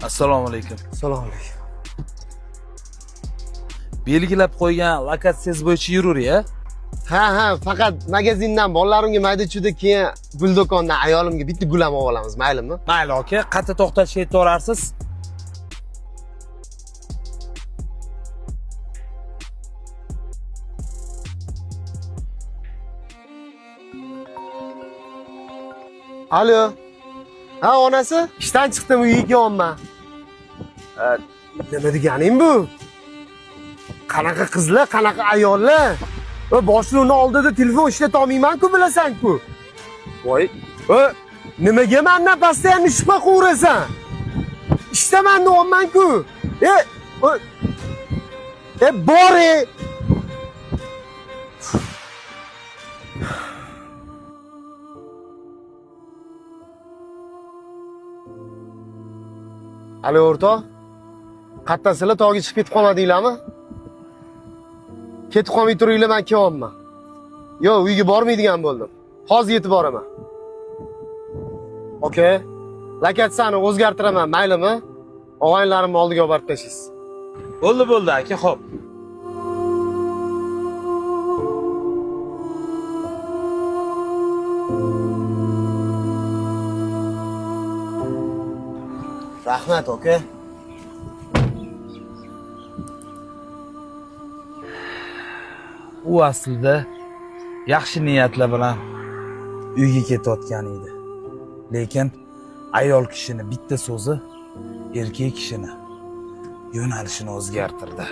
Assalomu alaykum. Assalomu alaykum. Belgilab qo'ygan lokatsiyasi bo'yicha yuraver-ya. Ha, faqat magazindan bolalarimga mayda-chuyda, keyin gul do'kondan ayolimga bitta gul ham olib olamiz, maylimi? Mayli aka, qayerda to'xtash aytib Alo. Ha, onasi? Ishdan chiqdim, uyga kelyapman. Nima deganing bu? Qanaqa qizlar, qanaqa ayollar? Boshliqni oldida telefon ishlata olmayman-ku, bilasan-ku. Voy, nimaga mendan postoyanno shubha qilurasan? Ishdaman deyapman-ku. Bor. Alo, o'rtoq. Qayertasizlar, tog'iga chiqib ketib qolmadinglarmi? Ketib qolmay turinglar, men kelyapman. Yo'q, uyga bormaydigan bo'ldim. Hozir yetib boraman. Okay. Lokatsiyani o'zgartiraman, maylimi? Og'aylarimni oldiga olib borib tashlaysiz. Bo'ldi aka, xo'p. Rahmat, aka. U aslida yaxshi niyatlar bilan uyga ketayotgan edi. Lekin ayol kishini bitta so'zi erkak kishini yo'nalishini o'zgartirdi.